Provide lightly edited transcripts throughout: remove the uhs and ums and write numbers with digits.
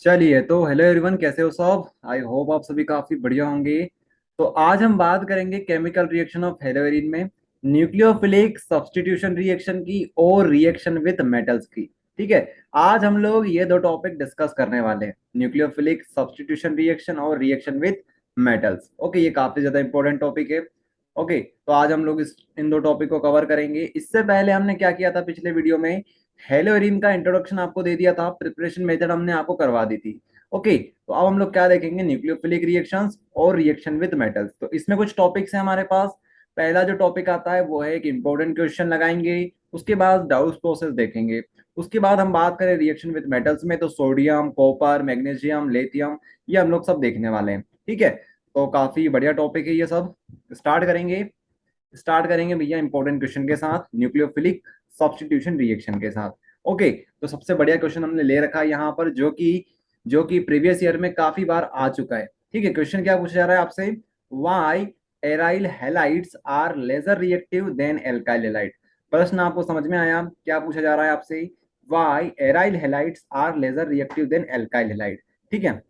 चलिए तो hello everyone, कैसे हो सब। आई होप आप सभी काफी बढ़िया होंगे। तो आज हम बात करेंगे केमिकल रिएक्शन ऑफ हेलोइरिन में न्यूक्लियोफिलिक सब्स्टिट्यूशन रिएक्शन की और रिएक्शन विद मेटल्स की। ठीक है। आज हम लोग ये दो टॉपिक डिस्कस करने वाले हैं, न्यूक्लियोफिलिक सब्स्टिट्यूशन रिएक्शन और रिएक्शन विद मेटल्स। ओके, ये काफी ज्यादा इंपॉर्टेंट टॉपिक है। ओके, तो आज हम लोग इन दो टॉपिक को कवर करेंगे। इससे पहले हमने क्या किया था पिछले वीडियो में, हेलोरिन का इंट्रोडक्शन आपको दे दिया था, प्रिपरेशन मेथड हमने आपको करवा दी थी। ओके, तो अब हम लोग क्या देखेंगे, न्यूक्लियोफिलिक रिएक्शंस और रिएक्शन विद मेटल्स। तो इसमें कुछ टॉपिक्स हैं हमारे पास। पहला जो टॉपिक आता है वो है एक इंपॉर्टेंट क्वेश्चन लगाएंगे, उसके बाद डाउस प्रोसेस देखेंगे। उसके बाद हम बात करें रिएक्शन विद मेटल्स में, तो सोडियम, कॉपर, मैग्नीशियम, लिथियम, ये हम लोग सब देखने वाले हैं। ठीक है, तो काफी बढ़िया टॉपिक है ये सब। स्टार्ट करेंगे भैया इंपॉर्टेंट क्वेश्चन के साथ, न्यूक्लियोफिलिक सब्स्टिट्यूशन रिएक्शन के साथ। ओके, तो सबसे बढ़िया क्वेश्चन हमने ले रखा है यहाँ पर, जो कि प्रीवियस ईयर में काफी बार आ चुका है। ठीक है, क्वेश्चन क्या पूछा जा रहा है आपसे, why aryl halides are lesser reactive than alkyl halide. प्रश्न आपको समझ में आया, क्या पूछा जा रहा है आपसे, why aryl halides are lesser reactive than alkyl halide. ठीक है।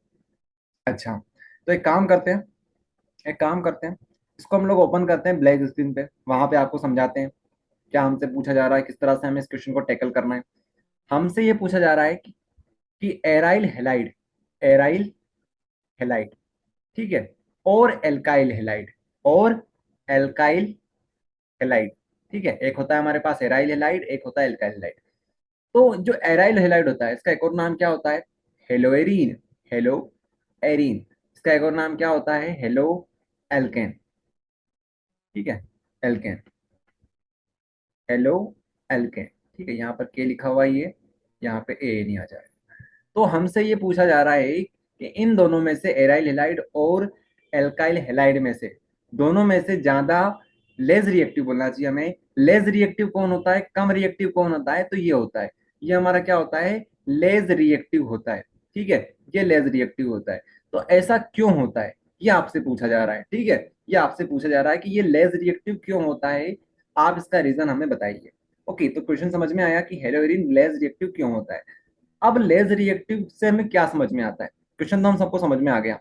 अच्छा, तो एक काम करते हैं, इसको हम लोग ओपन करते हैं ब्लैक स्क्रीन पे, वहां पे आपको समझाते हैं क्या हमसे पूछा जा रहा है, किस तरह से हमें इस क्वेश्चन को टैकल करना है। हमसे ये पूछा जा रहा है कि एराइल हेलाइड, ठीक है, और एल्काइल हेलाइड, और एल्काइल हेलाइड। ठीक है, एक होता है हमारे पास एराइल हेलाइड, एक होता है एल्काइल हेलाइड। तो जो एराइल हेलाइड होता है, इसका एक और नाम क्या होता है, हेलोएरीन। हेलो एरीन, इसका एक और नाम क्या होता है, हेलो एल्केन। ठीक है, एल्केन, हेलो एल्केन। ठीक है, यहाँ पर के लिखा हुआ है, ये यहाँ पे ए नहीं आ जाए। तो हमसे ये पूछा जा रहा है कि इन दोनों में से, एराइल हेलाइड और एल्काइल हेलाइड में से, दोनों में से ज्यादा लेस रिएक्टिव बोलना चाहिए हमें। लेस रिएक्टिव कौन होता है, कम रिएक्टिव कौन होता है, तो ये होता है, ये हमारा क्या होता है, लेस रिएक्टिव होता है। ठीक है, ये लेस रिएक्टिव होता है। तो ऐसा क्यों होता है, ये आपसे पूछा जा रहा है। ठीक है, ये आपसे पूछा जा रहा है कि ये लेस रिएक्टिव क्यों होता है, आप इसका रीजन हमें बताइए। ओके, तो क्वेश्चन समझ में आया कि हेलोइरिन लेस रिएक्टिव क्यों होता है। अब लेज रिएक्टिव से हमें क्या समझ में आता है, क्वेश्चन तो हम सबको समझ में आ गया।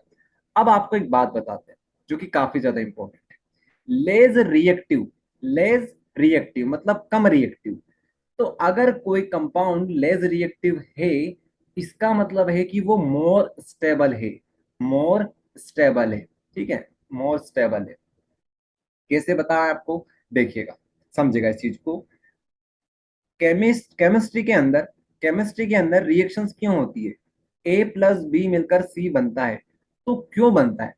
अब आपको एक बात बताते हैं जो कि काफी ज्यादा इंपॉर्टेंट है। लेज रिएक्टिव मतलब कम रिएक्टिव। तो अगर कोई कंपाउंड लेज रिएक्टिव है, इसका मतलब है कि वो मोर स्टेबल है। मोर स्टेबल है, ठीक है, मोर स्टेबल है। कैसे बताया आपको, देखिएगा, समझेगा इस चीज को। केमिस्ट्री के अंदर, रिएक्शंस क्यों होती है, ए प्लस बी मिलकर सी बनता है। तो क्यों बनता है,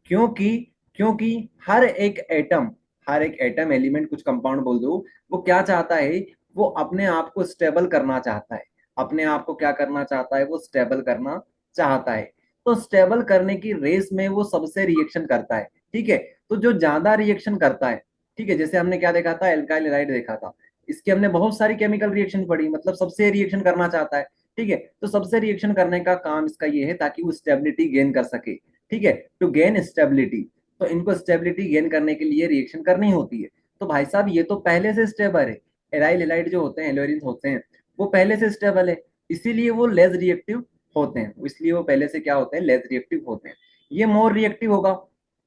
क्योंकि क्योंकि हर एक एटम एलिमेंट, कुछ कंपाउंड बोल दो, वो क्या चाहता है, वो अपने आप को स्टेबल करना चाहता है। अपने आप को क्या करना चाहता है, वो स्टेबल करना चाहता है। तो स्टेबल करने की रेस में वो सबसे रिएक्शन करता है। ठीक है, तो जो ज्यादा रिएक्शन करता है, ठीक है, जैसे हमने क्या देखा था, एल्काइल हैलाइड देखा था, इसकी हमने बहुत सारी केमिकल रिएक्शन पढ़ी, मतलब सबसे रिएक्शन करना चाहता है। ठीक है, तो सबसे रिएक्शन करने का काम इसका ये है ताकि वो स्टेबिलिटी गेन कर सके। ठीक है, टू गेन स्टेबिलिटी, तो इनको स्टेबिलिटी गेन करने के लिए रिएक्शन करनी होती है। तो भाई साहब, ये तो पहले से स्टेबल है, एराइल हैलाइड जो होते हैं, एलोरीन होते हैं, वो पहले से स्टेबल है, इसीलिए वो लेस रिएक्टिव होते हैं, इसलिए वो पहले से क्या होते हैं, लेस रिएक्टिव होते हैं। ये मोर रिएक्टिव होगा,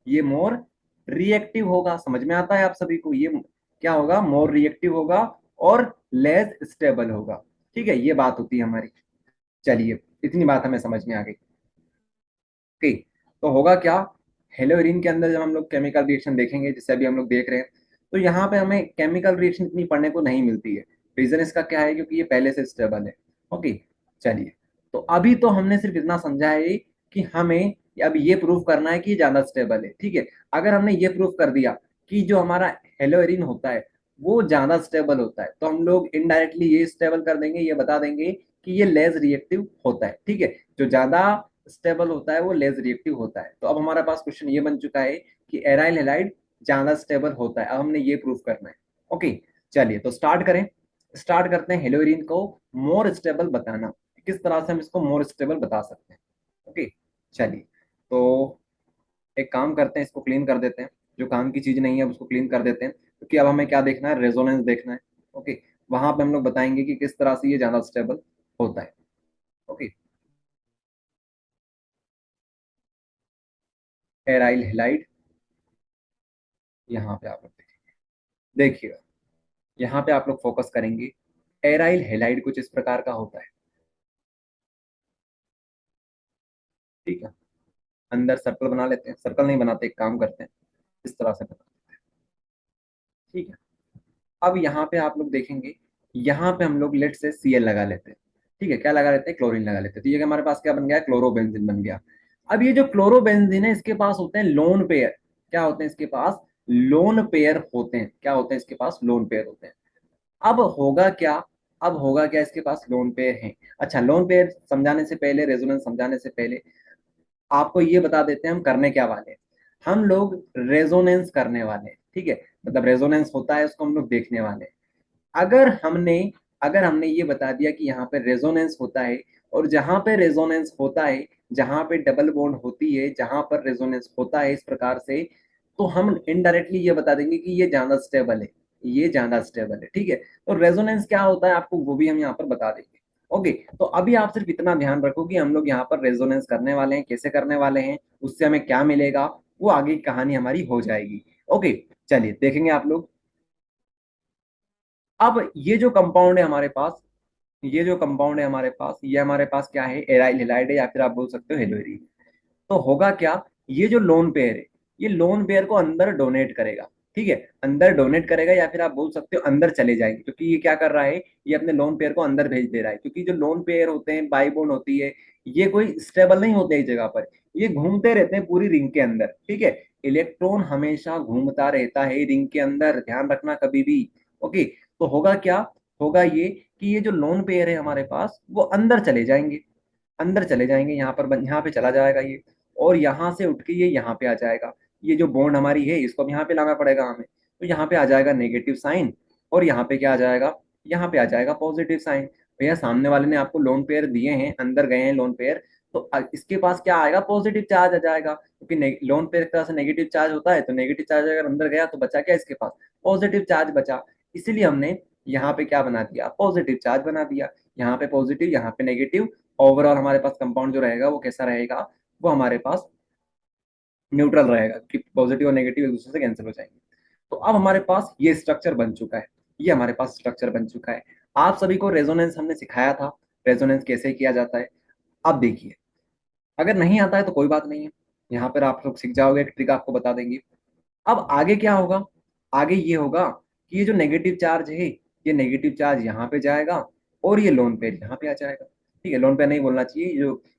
ये मोर रिएक्टिव होगा, समझ में आता है आप सभी को, ये क्या होगा, मोर रिएक्टिव होगा और लेस स्टेबल होगा। ठीक है, ये बात होती है हमारी। चलिए, इतनी बात हमें समझ में आ गई। ओके, तो होगा क्या, हेलोरिन के अंदर जब हम लोग केमिकल रिएक्शन देखेंगे, जैसे अभी हम लोग देख रहे हैं, तो यहाँ पे हमें केमिकल रिएक्शन इतनी पढ़ने को नहीं मिलती है। रीजन इसका क्या है, क्योंकि ये पहले से स्टेबल है। ओके, चलिए, तो अभी तो हमने सिर्फ इतना समझा है कि हमें अब ये प्रूव करना है कि ये ज्यादा स्टेबल है। ठीक है, अगर हमने ये प्रूव कर दिया कि जो हमारा हेलोरिन होता है वो ज्यादा स्टेबल होता है, तो हम लोग इनडायरेक्टली ये स्टेबल कर देंगे, ये बता देंगे कि ये लेस रिएक्टिव होता है। ठीक है, जो ज्यादा स्टेबल होता है वो लेस रिएक्टिव होता है। तो अब हमारे पास क्वेश्चन ये बन चुका है कि एराइल हैलाइड ज्यादा स्टेबल होता है, अब हमने ये प्रूव करना है। ओके, चलिए, तो स्टार्ट करते हैं हेलोरिन को मोर स्टेबल बताना, किस तरह से हम इसको मोर स्टेबल बता सकते हैं। ओके, चलिए, तो एक काम करते हैं, इसको क्लीन कर देते हैं, जो काम की चीज नहीं है उसको क्लीन कर देते हैं, क्योंकि अब हमें क्या देखना है, रेजोनेंस देखना है। ओके, वहां पे हम लोग बताएंगे कि किस तरह से ये ज्यादा स्टेबल होता है। ओके, एराइल हेलाइड, यहाँ पे आप लोग देखिएगा, यहाँ पे आप लोग फोकस करेंगे। एराइल हेलाइड कुछ इस प्रकार का होता है, ठीक है। अंदर सर्कल बना लेते हैं, सर्कल नहीं बनाते, एक काम करते हैं, इस तरह से बना, ठीक है। अब यहाँ पे आप लोग देखेंगे, यहाँ पे हम लोग लेट से Cl लगा लेते हैं, ठीक है। क्या लगा लेते हैं? क्लोरीन लगा लेते हैं। तो ये हमारे पास क्या बन गया? क्लोरोबेंजीन बन गया। अब ये जो क्लोरोबेंजीन है, इसके पास होते हैं लोन पेयर। क्या होते हैं इसके पास? लोन पेयर होते हैं। क्या होते हैं इसके पास? लोन पेयर होते हैं। अब होगा क्या? अब होगा क्या? इसके पास लोन पेयर हैं। अच्छा, लोन पेयर समझाने से पहले, रेजोनेंस समझाने से पहले आपको ये बता देते हैं हम करने क्या वाले हैं। हम लोग रेजोनेंस करने वाले हैं, ठीक है। मतलब रेजोनेंस होता है, उसको हम लोग देखने वाले हैं। अगर हमने अगर हमने ये बता दिया कि यहाँ पे रेजोनेंस होता है, और जहां पे रेजोनेंस होता है, जहां पे डबल बॉन्ड होती है, जहां पर रेजोनेंस होता है इस प्रकार से, तो हम इनडायरेक्टली ये बता देंगे कि ये ज्यादा स्टेबल है, ये ज्यादा स्टेबल है, ठीक है। तो रेजोनेंस क्या होता है आपको वो भी हम यहाँ पर बता देंगे। ओके, तो अभी आप सिर्फ इतना ध्यान रखो कि हम लोग यहाँ पर रेजोनेंस करने वाले हैं, कैसे करने वाले हैं, उससे हमें क्या मिलेगा, वो आगे की कहानी हमारी हो जाएगी। ओके, चलिए देखेंगे आप लोग। अब ये जो कंपाउंड है हमारे पास, ये जो कंपाउंड है हमारे पास, ये हमारे पास क्या है? एराइल हेलाइड है, या फिर आप बोल सकते हो हेलोइड। तो होगा क्या? ये जो लोन पेयर है, ये लोन पेयर को अंदर डोनेट करेगा, ठीक है। अंदर डोनेट करेगा, या फिर आप बोल सकते हो अंदर चले जाएंगे, क्योंकि ये क्या कर रहा है? ये अपने लोन पेयर को अंदर भेज दे रहा है। क्योंकि जो लोन पेयर होते हैं, बाई बॉन्ड होती है, ये कोई स्टेबल नहीं होते एक जगह पर, ये घूमते रहते हैं पूरी रिंग के अंदर, ठीक है। इलेक्ट्रॉन हमेशा घूमता रहता है रिंग के अंदर, ध्यान रखना कभी भी। ओके, तो होगा क्या? होगा ये कि ये जो लोन पेयर है हमारे पास, वो अंदर चले जाएंगे, अंदर चले जाएंगे, यहाँ पर यहाँ पे चला जाएगा ये, और यहाँ से उठ के ये यहाँ पे आ जाएगा। ये जो बॉन्ड हमारी है, इसको अब यहाँ पे लाना पड़ेगा हमें। तो यहाँ पे आ जाएगा नेगेटिव साइन, और यहाँ पे क्या आ जाएगा? यहाँ पे आ जाएगा पॉजिटिव साइन। भैया सामने वाले ने आपको लोन पेयर दिए हैं, अंदर गए हैं लोन पेयर, तो इसके पास क्या आएगा? पॉजिटिव चार्ज आ जाएगा, क्योंकि लोन पेयर एक तरह से नेगेटिव चार्ज होता है। तो नेगेटिव चार्ज अगर अंदर गया तो बचा क्या इसके पास? पॉजिटिव चार्ज बचा। इसीलिए हमने यहाँ पे क्या बना दिया? पॉजिटिव चार्ज बना दिया। यहाँ पे पॉजिटिव, यहाँ पे नेगेटिव। ओवरऑल हमारे पास कंपाउंड जो रहेगा वो कैसा रहेगा? वो हमारे पास न्यूट्रल रहेगा, कि पॉजिटिव और नेगेटिव एक दूसरे से कैंसिल हो जाएंगे। तो अब हमारे पास ये स्ट्रक्चर बन चुका है, ये हमारे पास स्ट्रक्चर बन चुका है। आप सभी को रेजोनेंस हमने सिखाया था, रेजोनेंस कैसे किया जाता है। अब देखिए, अगर नहीं आता है तो कोई बात नहीं है, यहाँ पर आप लोग सीख जाओगे, एक ट्रिक आपको बता देंगे। अब आगे क्या होगा? आगे ये होगा कि ये जो नेगेटिव चार्ज है, ये नेगेटिव चार्ज यहाँ पे जाएगा, और ये लोन पेयर यहाँ पे आ जाएगा, ठीक है। लोन पेयर नहीं बोलना चाहिए,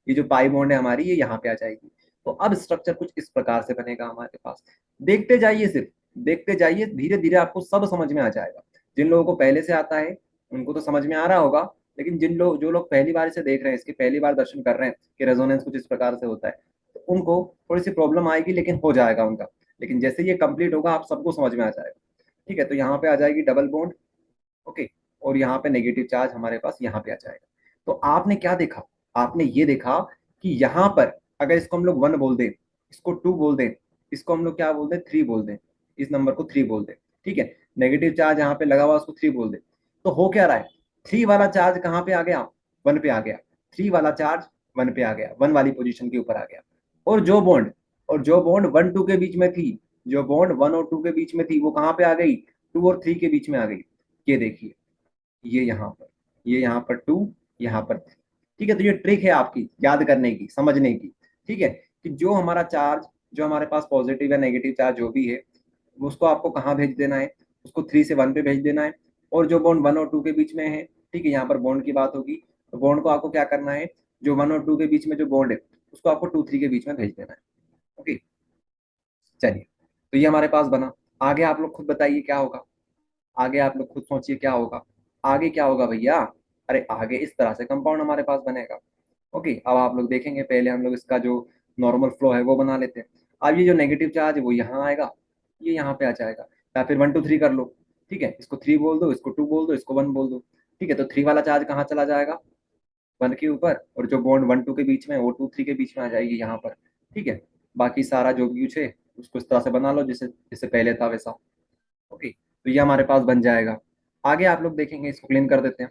ये जो पाई बॉन्ड है हमारी, ये यहाँ पे आ जाएगी। तो अब स्ट्रक्चर कुछ इस प्रकार से बनेगा हमारे पास। देखते जाइए, सिर्फ देखते जाइए, धीरे धीरे आपको सब समझ में आ जाएगा। जिन लोगों को पहले से आता है उनको तो समझ में आ रहा होगा, लेकिन जो लोग पहली बार से देख रहे हैं, इसकी पहली बार दर्शन कर रहे हैं कि रेजोनेंस कुछ इस प्रकार से होता है, तो उनको थोड़ी सी प्रॉब्लम आएगी, लेकिन हो जाएगा उनका। लेकिन जैसे ये कंप्लीट होगा, आप सबको समझ में आ जाएगा, ठीक है। तो यहाँ पे आ जाएगी डबल बॉन्ड, ओके, और यहाँ पे नेगेटिव चार्ज हमारे पास यहाँ पे आ जाएगा। तो आपने क्या देखा? आपने ये देखा कि यहाँ पर अगर इसको हम लोग 1 बोल दें, इसको 2 बोल दें, इसको हम लोग क्या बोल दें? 3 बोल दें, इस नंबर को 3 बोल दें, ठीक है। नेगेटिव चार्ज यहाँ पे लगा हुआ, उसको 3 बोल दें, तो हो क्या रहा है? 3 वाला चार्ज कहाँ पे आ गया? 1 पे आ गया। 3 वाला चार्ज 1 पे आ गया, 1 वाली पोजीशन के ऊपर आ गया। और जो बॉन्ड 1 2 के बीच में थी, जो बॉन्ड 1 और 2 के बीच में थी, वो कहाँ पे आ गई? 2 और 3 के बीच में आ गई। ये देखिए, ये यहाँ पर, ये यहाँ पर 2, यहाँ पर 3, ठीक है। तो ये ट्रिक है आपकी याद करने की, समझने की, ठीक है। कि जो हमारा चार्ज, जो हमारे पास पॉजिटिव या नेगेटिव चार्ज जो भी है, उसको आपको कहाँ भेज देना है? उसको 3 से 1 पे भेज देना है। और जो बॉन्ड 1 और 2 के बीच में है, ठीक है, यहाँ पर बॉन्ड की बात होगी, तो बॉन्ड को आपको क्या करना है? जो 1 और 2 के बीच में जो बॉन्ड है, उसको आपको 2 3 के बीच में भेज देना है। ओके, चलिए, तो ये हमारे पास बना। आगे आप लोग खुद बताइए क्या होगा, आगे आप लोग खुद सोचिए क्या होगा। आगे क्या होगा भैया? अरे आगे इस तरह से कंपाउंड हमारे पास बनेगा। ओके, अब आप लोग देखेंगे, पहले हम लोग इसका जो नॉर्मल फ्लो है वो बना लेते हैं। अब ये जो नेगेटिव चार्ज है वो यहाँ आएगा, ये यहाँ पे आ जाएगा, या फिर 1 2 3 कर लो, ठीक है। इसको 3 बोल दो, इसको 2 बोल दो, इसको 1 बोल दो, ठीक है। तो 3 वाला चार्ज कहाँ चला जाएगा? 1 के ऊपर, और जो बॉन्ड 1 2 के बीच में, वो 2 3 के बीच में आ जाएगी यहाँ पर, ठीक है। बाकी सारा जो भी कुछ है उसको इस तरह से बना लो जैसे जैसे पहले था वैसा। ओके, तो ये हमारे पास बन जाएगा। आगे आप लोग देखेंगे, इसको क्लीन कर देते हैं।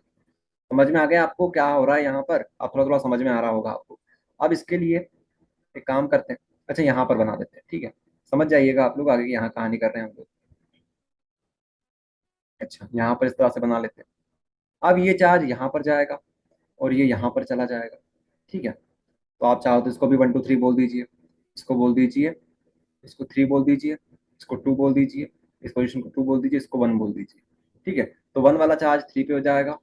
समझ में आ गया आपको क्या हो रहा है यहाँ पर? अब थोड़ा थोड़ा समझ में आ रहा होगा आपको। अब इसके लिए एक काम करते हैं, अच्छा यहाँ पर बना देते हैं, ठीक है, समझ जाइएगा आप लोग आगे यहाँ कहानी कर रहे हैं हम लोग। अच्छा यहाँ पर इस तरह से बना लेते हैं। अब ये चार्ज यहाँ पर जाएगा और ये यहाँ पर चला जाएगा, ठीक है। तो आप चाहो तो इसको भी 1 2 3 बोल दीजिए, इसको बोल दीजिए, इसको 3 बोल दीजिए, इसको 2 बोल दीजिए, इस पोजीशन को 2 बोल दीजिए, इसको 1 बोल दीजिए, ठीक है। तो 1 वाला चार्ज 3 पे हो जाएगा,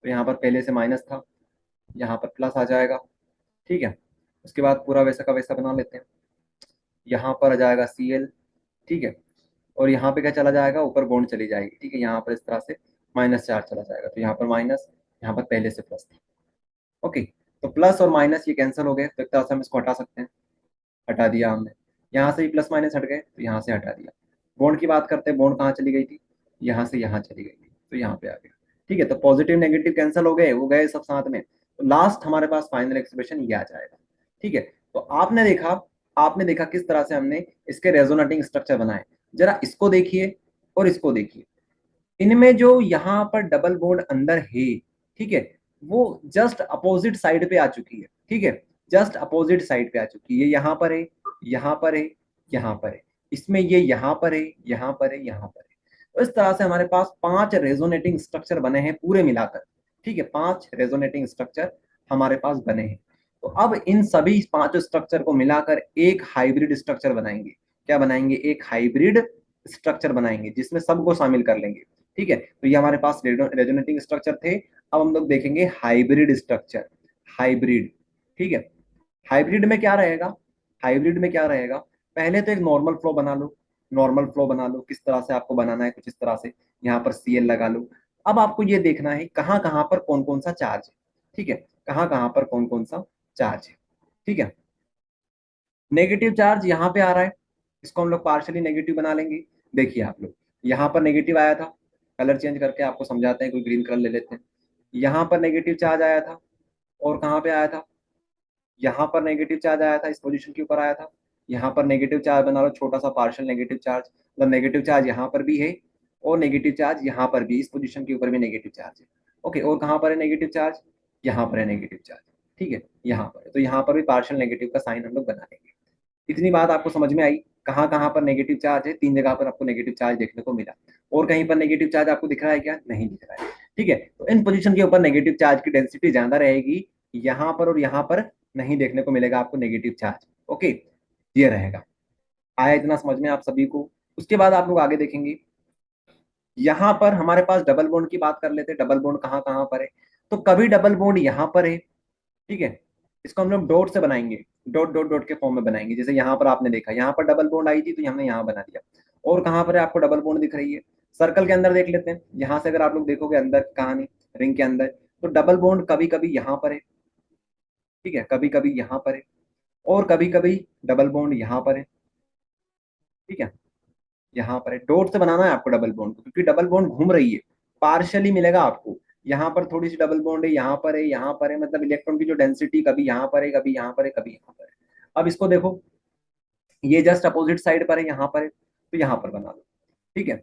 तो यहाँ पर पहले से माइनस था, यहाँ पर प्लस आ जाएगा, ठीक है। उसके बाद पूरा वैसा का वैसा बना लेते हैं, यहाँ पर आ जाएगा Cl, ठीक है। और यहाँ पे क्या चला जाएगा, ऊपर बॉन्ड चली जाएगी, ठीक है। यहाँ पर इस तरह से माइनस चार्ज चला जाएगा, तो यहाँ पर माइनस, यहाँ पर पहले से प्लस था, ओके। तो प्लस और माइनस ये कैंसिल हो गए, तो एक तरह से हम इसको हटा सकते हैं, हटा दिया हमने। यहाँ से ही प्लस माइनस हट गए, तो यहाँ से हटा दिया। बॉन्ड की बात करते हैं, बॉन्ड कहाँ चली गई थी, यहाँ से यहाँ चली गई थी, तो यहाँ पे आ गया, ठीक है। तो पॉजिटिव नेगेटिव कैंसिल हो गए, वो गए सब साथ में, तो लास्ट हमारे पास फाइनल एक्सप्रेशन ये आ जाएगा, ठीक है। तो आपने देखा किस तरह से हमने इसके रेजोनेटिंग स्ट्रक्चर बनाए। जरा इसको देखिए और इसको देखिए, इनमें जो यहाँ पर डबल बॉन्ड अंदर है, ठीक है, वो जस्ट अपोजिट साइड पे आ चुकी है, ठीक है, जस्ट अपोजिट साइड पे आ चुकी है। यहाँ पर है, यहाँ पर है, यहाँ पर है, इसमें ये यहाँ पर है, यहाँ पर है, यहाँ पर है। तो इस तरह से हमारे पास 5 रेजोनेटिंग स्ट्रक्चर बने हैं पूरे मिलाकर, ठीक है, 5 रेजोनेटिंग स्ट्रक्चर हमारे पास बने हैं। तो अब इन सभी 5 स्ट्रक्चर को मिलाकर एक हाइब्रिड स्ट्रक्चर बनाएंगे। क्या बनाएंगे, एक हाइब्रिड स्ट्रक्चर बनाएंगे जिसमें सबको शामिल कर लेंगे, ठीक है। तो ये हमारे पास रेजोनेटिंग स्ट्रक्चर थे। अब हम लोग देखेंगे हाइब्रिड स्ट्रक्चर, हाइब्रिड, ठीक है। हाइब्रिड में क्या रहेगा, हाइब्रिड में क्या रहेगा, पहले तो एक नॉर्मल फ्लो बना लो, नॉर्मल फ्लो बना लो, किस तरह से आपको बनाना है, कुछ इस तरह से, यहाँ पर Cl लगा लो। अब आपको ये देखना है कहाँ कहाँ पर कौन कौन सा चार्ज है, ठीक है, कहाँ कहाँ पर कौन कौन सा चार्ज है, ठीक है। नेगेटिव चार्ज यहाँ पे आ रहा है, इसको हम लोग पार्शियली नेगेटिव बना लेंगे। देखिए आप लोग, यहाँ पर नेगेटिव आया था, कलर चेंज करके आपको समझाते हैं, कोई ग्रीन कलर ले लेते हैं। यहाँ पर नेगेटिव चार्ज आया था, और कहाँ पे आया था, यहाँ पर नेगेटिव चार्ज आया था, इस पोजीशन के ऊपर आया था। यहाँ पर नेगेटिव चार्ज बना लो, छोटा सा पार्शियल नेगेटिव चार्ज, मतलब नेगेटिव चार्ज यहाँ पर भी है और नेगेटिव चार्ज यहाँ पर भी, इस पोजीशन के ऊपर भी नेगेटिव चार्ज है, ओके। और कहाँ पर है नेगेटिव चार्ज, यहाँ पर है नेगेटिव चार्ज, ठीक है, यहाँ पर है। तो यहाँ पर भी पार्शियल नेगेटिव का साइन हम लोग बना लेंगे। इतनी बात आपको समझ में आई, कहाँ कहाँ पर नेगेटिव चार्ज है, 3 जगह पर आपको नेगेटिव चार्ज देखने को मिला। और कहीं पर नेगेटिव चार्ज आपको दिख रहा है क्या, नहीं दिख रहा है, ठीक है। तो इन पोजीशन के ऊपर नेगेटिव चार्ज की डेंसिटी ज्यादा रहेगी, यहाँ पर और यहाँ पर नहीं देखने को मिलेगा आपको नेगेटिव चार्ज, ओके, ये रहेगा। आया इतना समझ में आप सभी को। उसके बाद आप लोग आगे देखेंगे, यहाँ पर हमारे पास डबल बॉन्ड की बात कर लेते हैं, डबल बॉन्ड कहाँ कहाँ पर है। तो कभी डबल बॉन्ड यहाँ पर है, ठीक है, इसको हम लोग डॉट से बनाएंगे, डॉट डॉट डॉट के फॉर्म में बनाएंगे। जैसे यहाँ पर आपने देखा, यहाँ पर डबल बॉन्ड आई थी तो हमने यहाँ बना दिया। और कहाँ पर है आपको डबल बॉन्ड दिख रही है, सर्कल के अंदर देख लेते हैं। यहाँ से अगर आप लोग देखोगे अंदर कहानी, रिंग के अंदर, तो डबल बॉन्ड कभी कभी यहाँ पर है, ठीक है, कभी कभी यहाँ पर है, और कभी कभी डबल बॉन्ड यहाँ पर है, ठीक है, यहाँ पर है। डॉट से बनाना है आपको डबल बॉन्ड को, क्योंकि डबल बॉन्ड घूम रही है, पार्शियली मिलेगा आपको। यहाँ पर थोड़ी सी डबल बॉन्ड है, यहाँ पर है, यहाँ पर है, मतलब इलेक्ट्रॉन की जो डेंसिटी कभी यहाँ पर है, कभी यहाँ पर है, कभी यहाँ पर है। अब इसको देखो, ये जस्ट अपोजिट साइड पर है, यहाँ पर है, तो यहाँ पर बना लो, ठीक है,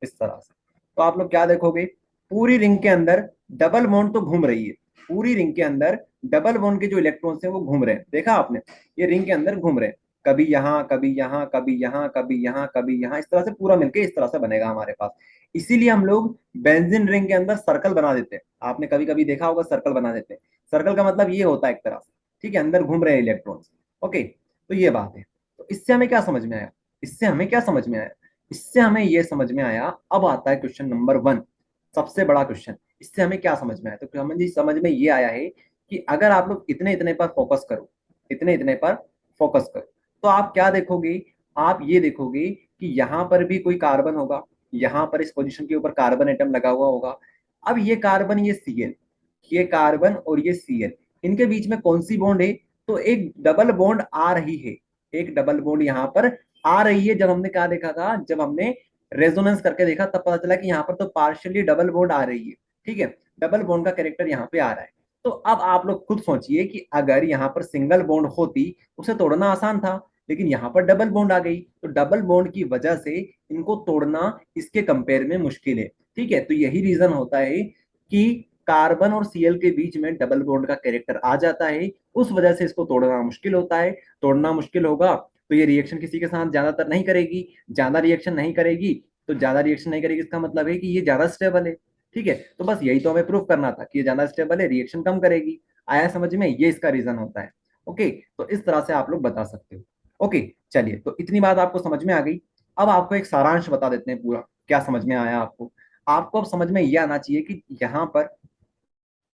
इस तरह से। तो आप लोग क्या देखोगे, पूरी रिंग के अंदर डबल बॉन्ड तो घूम रही है, पूरी रिंग के अंदर डबल बॉन्ड के जो इलेक्ट्रॉन्स हैं वो घूम रहे हैं। देखा आपने, ये रिंग के अंदर घूम रहे हैं, कभी यहाँ, कभी यहाँ, कभी यहाँ, कभी यहाँ, कभी यहाँ, इस तरह से पूरा मिलके इस तरह से बनेगा हमारे पास। इसीलिए हम लोग बेंजीन रिंग के अंदर सर्कल बना देते हैं। आपने कभी कभी देखा होगा, सर्कल बना देते हैं। सर्कल का मतलब ये होता है एक तरह से, ठीक है, अंदर घूम रहे हैं इलेक्ट्रॉन्स, ओके। तो ये बात है। तो इससे हमें क्या समझ में आया, इससे हमें क्या समझ में आया, इससे हमें यह समझ में आया। अब आता है क्वेश्चन नंबर 1, सबसे बड़ा क्वेश्चन। इससे हमें क्या समझ में आया, तो हमें समझ में ये आया है कि अगर आप लोग इतने इतने पर फोकस करो, इतने इतने पर फोकस करो, तो आप क्या देखोगे, आप ये देखोगे कि यहाँ पर भी कोई कार्बन होगा, यहाँ पर इस पोजीशन के ऊपर कार्बन एटम लगा हुआ होगा। अब ये कार्बन, ये Cl, ये कार्बन और ये Cl, इनके बीच में कौन सी बॉन्ड है, तो एक डबल बॉन्ड आ रही है, एक डबल बॉन्ड यहाँ पर आ रही है। जब हमने क्या देखा था, जब हमने रेजोनेंस करके देखा तब पता चला कि यहाँ पर तो पार्शियली डबल बॉन्ड आ रही है, ठीक है, डबल बॉन्ड का कैरेक्टर यहाँ पे आ रहा है। तो अब आप लोग खुद सोचिए कि अगर यहाँ पर सिंगल बॉन्ड होती, उसे तोड़ना आसान था, लेकिन यहाँ पर डबल बॉन्ड आ गई, तो डबल बॉन्ड की वजह से इनको तोड़ना इसके कंपेयर में मुश्किल है, ठीक है। तो यही रीजन होता है कि कार्बन और सीएल के बीच में डबल बॉन्ड का कैरेक्टर आ जाता है, उस वजह से इसको तोड़ना मुश्किल होता है। तोड़ना मुश्किल होगा तो ये रिएक्शन किसी के साथ ज्यादातर नहीं करेगी, ज्यादा रिएक्शन नहीं करेगी। तो ज्यादा रिएक्शन नहीं करेगी इसका मतलब है कि ये ज्यादा स्टेबल है। ठीक है, तो बस यही तो हमें प्रूव करना था कि ये ज्यादा स्टेबल है, रिएक्शन कम करेगी। आया समझ में, ये इसका रीजन होता है। ओके, तो इस तरह से आप लोग बता सकते हो। ओके, चलिए, तो इतनी बात आपको समझ में आ गई। अब आपको एक सारांश बता देते हैं पूरा, क्या समझ में आया आपको। आपको अब समझ में यह आना चाहिए कि यहाँ पर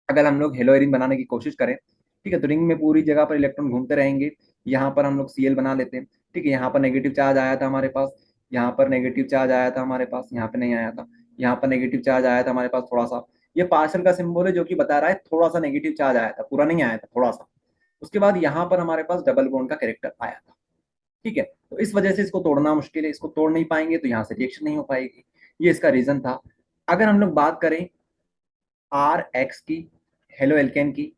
अगर हम लोग हेलोइरिन बनाने की कोशिश करें, ठीक है, तो रिंग में पूरी जगह पर इलेक्ट्रॉन घूमते रहेंगे। यहाँ पर हम लोग सीएल बना लेते हैं। ठीक है, यहाँ पर नेगेटिव चार्ज आया था हमारे पास, यहाँ पर नेगेटिव चार्ज आया था हमारे पास, यहाँ पे नहीं आया था, यहाँ पर नेगेटिव चार्ज आया था हमारे पास थोड़ा सा। ये पार्शल का सिंबल है जो कि बता रहा है थोड़ा सा नेगेटिव चार्ज आया था, पूरा नहीं आया था, थोड़ा सा। उसके बाद यहाँ पर हमारे पास डबल बॉन्ड का कैरेक्टर आया था। ठीक है, तो इस वजह से इसको तोड़ना मुश्किल है, इसको तोड़ नहीं पाएंगे तो यहाँ से रिएक्शन नहीं हो पाएगी। ये इसका रीजन था। अगर हम लोग बात करें आर एक्स की, हेलो एल्केन की,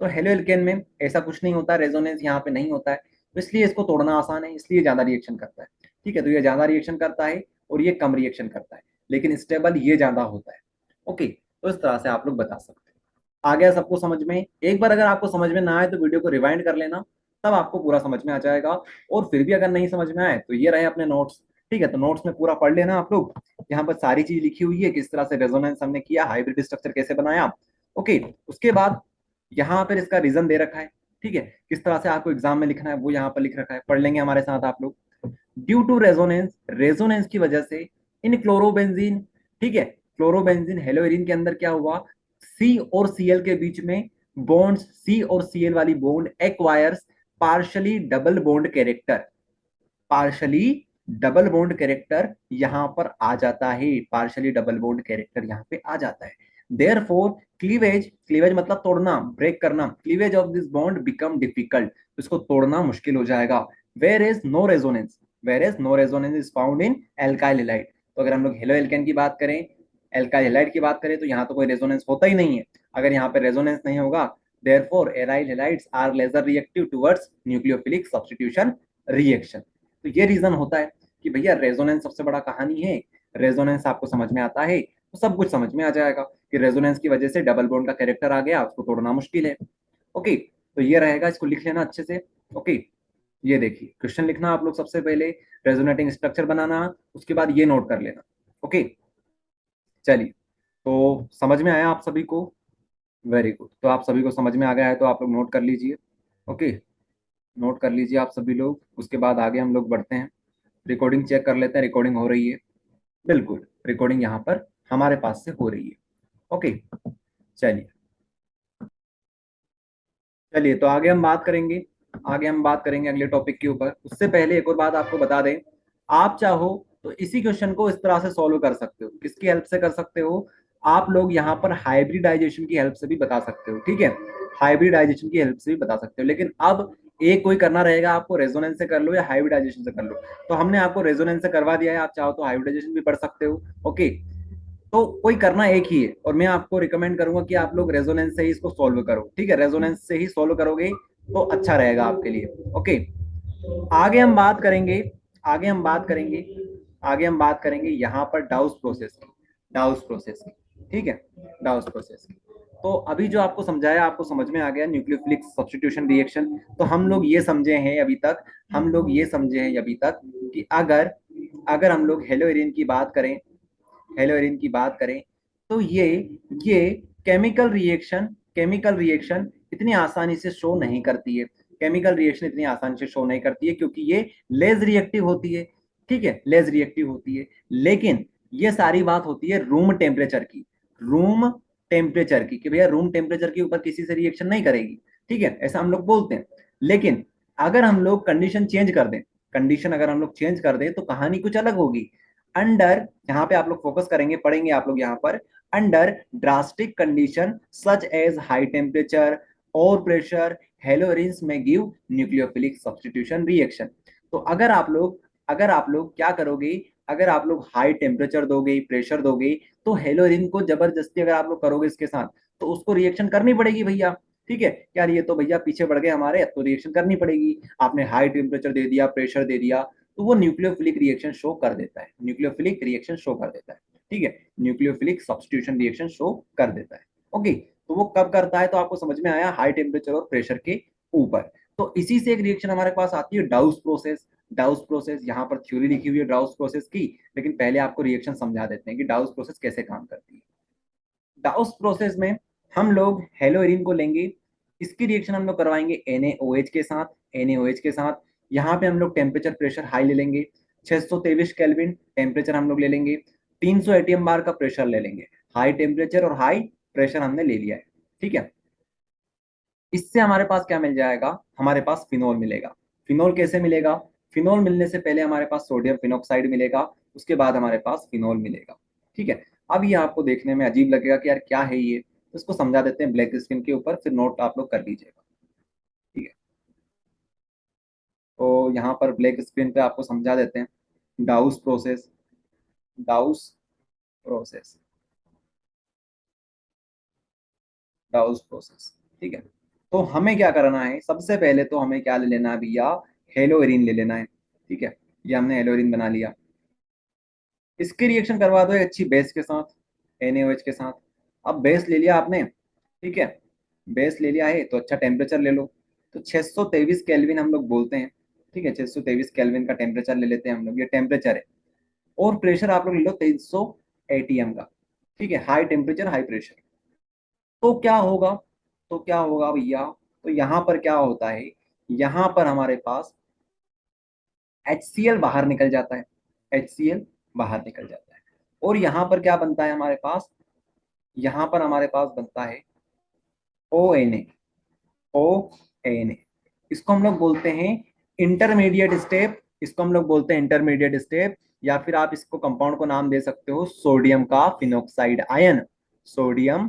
तो हेलो एल्केन में ऐसा कुछ नहीं होता, रेजोनेंस यहाँ पे नहीं होता है, तो इसलिए इसको तोड़ना आसान है, इसलिए ज्यादा रिएक्शन करता है। ठीक है, तो ये ज्यादा रिएक्शन करता है और ये कम रिएक्शन करता है, लेकिन स्टेबल ये ज्यादा होता है। ओके, तो इस तरह से आप लोग बता सकते हैं। आ गया सबको समझ में? एक बार अगर आपको समझ में ना आए तो वीडियो को रिवाइंड कर लेना, तब आपको पूरा समझ में आ जाएगा। और फिर भी अगर नहीं समझ में आए तो ये रहे अपने नोट्स। ठीक है, तो नोट्स में पूरा पढ़ लेना आप लोग। यहाँ पर सारी चीज लिखी हुई है, किस तरह से रेजोनेंस हमने किया, हाइब्रिड स्ट्रक्चर कैसे बनाया। ओके, उसके बाद यहाँ पर इसका रीजन दे रखा है। ठीक है, किस तरह से आपको एग्जाम में लिखना है वो यहाँ पर लिख रखा है, पढ़ लेंगे हमारे साथ आप लोग। ड्यू टू रेजोनेंस, रेजोनेंस की वजह से इन क्लोरोबेंजीन, ठीक है, क्लोरोबेंजीन हेलोइरिन के अंदर क्या हुआ, सी और सीएल के बीच में बॉन्ड्स, सी और सीएल वाली bond acquires partially double bond character, partially double bond character यहां पर आ जाता है, पार्शली डबल बॉन्ड कैरेक्टर यहां पे आ जाता है। देयरफॉर क्लीवेज, क्लीवेज मतलब तोड़ना, ब्रेक करना, cleavage of this bond become difficult, इसको तोड़ना मुश्किल हो जाएगा। Where is no resonance, where is no resonance is found in alkyl halide. तो अगर हम लोग हेलो एल्केन की बात करें, एल्काइल हैलाइड की बात करें, तो यहाँ तो कोई रेजोनेंस होता ही नहीं है। अगर यहाँ पे रेजोनेंस नहीं होगा, therefore aryl halides are lesser reactive towards nucleophilic substitution reaction. तो ये रीजन होता है कि भैया रेजोनेंस सबसे बड़ा कहानी है। रेजोनेंस आपको समझ में आता है तो सब कुछ समझ में आ जाएगा कि रेजोनेंस की वजह से डबल बॉन्ड का कैरेक्टर आ गया, उसको तोड़ना मुश्किल है। ओके, तो ये रहेगा, इसको लिख लेना अच्छे से। ओके, ये देखिए क्वेश्चन लिखना आप लोग, सबसे पहले रेजोनेटिंग स्ट्रक्चर बनाना, उसके बाद ये नोट कर लेना। ओके, चलिए, तो समझ में आया आप सभी को? वेरी गुड, तो आप सभी को समझ में आ गया है तो आप लोग नोट कर लीजिए। ओके, नोट कर लीजिए आप सभी लोग, उसके बाद आगे हम लोग बढ़ते हैं। रिकॉर्डिंग चेक कर लेते हैं, रिकॉर्डिंग हो रही है? बिल्कुल, रिकॉर्डिंग यहाँ पर हमारे पास से हो रही है। ओके, चलिए चलिए, तो आगे हम बात करेंगे, आगे हम बात करेंगे अगले टॉपिक के ऊपर। उससे पहले एक और बात आपको बता दें, आप चाहो तो इसी क्वेश्चन को इस तरह से सॉल्व कर सकते हो। किसकी हेल्प से कर सकते हो? आप लोग यहाँ पर हाइब्रिडाइजेशन की हेल्प से भी बता सकते हो। ठीक है, हाइब्रिडाइजेशन की हेल्प से भी बता सकते हो, लेकिन अब एक कोई करना रहेगा आपको, रेजोनेंस से कर लो या हाइब्रिडाइजेशन से कर लो। तो हमने आपको रेजोनेंस से करवा दिया है, आप चाहो तो हाइब्रिडाइजेशन भी पढ़ सकते हो। ओके, तो कोई करना एक ही है, और मैं आपको रिकमेंड करूंगा कि आप लोग रेजोनेंस से ही इसको सॉल्व करो। ठीक है, रेजोनेंस से ही सॉल्व करोगे तो अच्छा रहेगा आपके लिए। ओके, आगे हम बात करेंगे, आगे हम बात करेंगे, आगे हम बात करेंगे यहाँ पर डाउस प्रोसेस की, डाउस प्रोसेस की। ठीक है, डाउस प्रोसेस की। तो अभी जो आपको समझाया आपको समझ में आ गया, न्यूक्लियोफिलिक सब्स्टिट्यूशन रिएक्शन। तो हम लोग ये समझे हैं अभी तक, हम लोग ये समझे हैं अभी तक कि अगर अगर हम लोग हेलोइरिन की बात करें, हेलोइरिन की बात करें, तो ये केमिकल रिएक्शन इतनी आसानी से शो नहीं करती है। केमिकल रिएक्शन इतनी आसानी से शो नहीं करती है क्योंकि ये लेस रिएक्टिव होती है। ठीक है, लेस रिएक्टिव होती है, लेकिन ये सारी बात होती है रूम टेम्परेचर की, रूम टेम्परेचर की, कि भैया रूम टेम्परेचर के ऊपर किसी से रिएक्शन नहीं करेगी। ठीक है, ऐसा हम लोग बोलते हैं। लेकिन अगर हम लोग कंडीशन चेंज कर दें, कंडीशन अगर हम लोग चेंज कर दें तो कहानी कुछ अलग होगी। अंडर, यहाँ पे आप लोग फोकस करेंगे, पढ़ेंगे आप लोग यहाँ पर, under drastic condition such as high temperature और प्रेशर हेलोरिन्स में गिव न्यूक्लियोफिलिक सब्स्टिट्यूशन रिएक्शन। तो अगर आप लोग क्या करोगे, अगर आप लोग हाई टेम्परेचर दोगे, प्रेशर दोगे, तो हेलोरिन को जबरदस्ती अगर आप लोग करोगे इसके साथ, तो उसको रिएक्शन करनी पड़ेगी भैया। ठीक है, यार ये तो भैया पीछे बढ़ गए हमारे, अब तो रिएक्शन करनी पड़ेगी। आपने हाई टेम्परेचर दे दिया, प्रेशर दे दिया, तो वो न्यूक्लियोफिलिक रिएक्शन शो कर देता है, न्यूक्लियोफिलिक रिएक्शन शो कर देता है। ठीक है, न्यूक्लियोफिलिक सब्स्टिट्यूशन रिएक्शन शो कर देता है। ओके, तो वो कब करता है, तो आपको समझ में आया, हाई टेम्परेचर और प्रेशर के ऊपर। तो इसी से एक रिएक्शन हमारे पास आती है डाउस प्रोसेस। डाउस प्रोसेस, यहाँ पर थ्योरी लिखी हुई है डाउस प्रोसेस की, लेकिन पहले आपको रिएक्शन समझा देते हैं कि डाउस प्रोसेस कैसे काम करती है। डाउस प्रोसेस में हम लोग हेलोइरिन को लेंगे, इसकी रिएक्शन हम लोग करवाएंगे NaOH के साथ। NaOH के साथ यहाँ पे हम लोग टेम्परेचर प्रेशर हाई ले लेंगे, 623 केल्विन टेम्परेचर हम लोग ले लेंगे, 300 एटीएम बार का प्रेशर ले लेंगे। हाई टेम्परेचर और हाई प्रेशर हमने ले लिया है, ठीक है। इससे हमारे पास क्या मिल जाएगा, हमारे पास फिनोल मिलेगा। फिनोल कैसे मिलेगा, फिनोल मिलने से पहले हमारे पास सोडियम फिनोक्साइड मिलेगा, उसके बाद हमारे पास फिनोल मिलेगा, ठीक है। अब ये आपको देखने में अजीब लगेगा कि यार क्या है ये, तो इसको समझा देते हैं ब्लैक स्क्रीन के ऊपर, फिर नोट आप लोग कर लीजिएगा, ठीक है। तो यहाँ पर ब्लैक स्क्रीन पे आपको समझा देते हैं डाउस प्रोसेस। डाउस प्रोसेस, डाउस प्रोसेस, ठीक है। तो हमें क्या करना है, सबसे पहले तो हमें क्या ले लेना है भैया, हेलोइरिन ले लेना है, ठीक है। ये हमने हेलोइरिन बना लिया, इसकी रिएक्शन करवा दो एक अच्छी बेस के साथ, NaOH के साथ। अब बेस ले लिया आपने, ठीक है, बेस ले लिया है तो अच्छा टेम्परेचर ले लो। तो 623 केल्विन हम लोग बोलते हैं, ठीक है, 623 केल्विन का टेम्परेचर ले लेते हैं हम लोग, ये टेम्परेचर है। और प्रेशर आप लोग ले लो 300 ATM का, ठीक है, हाई टेम्परेचर हाई प्रेशर। तो क्या होगा, तो क्या होगा भैया, तो यहाँ पर क्या होता है, यहाँ पर हमारे पास HCl बाहर निकल जाता है, HCl बाहर निकल जाता है। और यहाँ पर क्या बनता है हमारे पास, यहाँ पर हमारे पास बनता है ONA। ONA, इसको हम लोग बोलते हैं इंटरमीडिएट स्टेप, इसको हम लोग बोलते हैं इंटरमीडिएट स्टेप, या फिर आप इसको कंपाउंड को नाम दे सकते हो सोडियम का phenoxide ion. Sodium,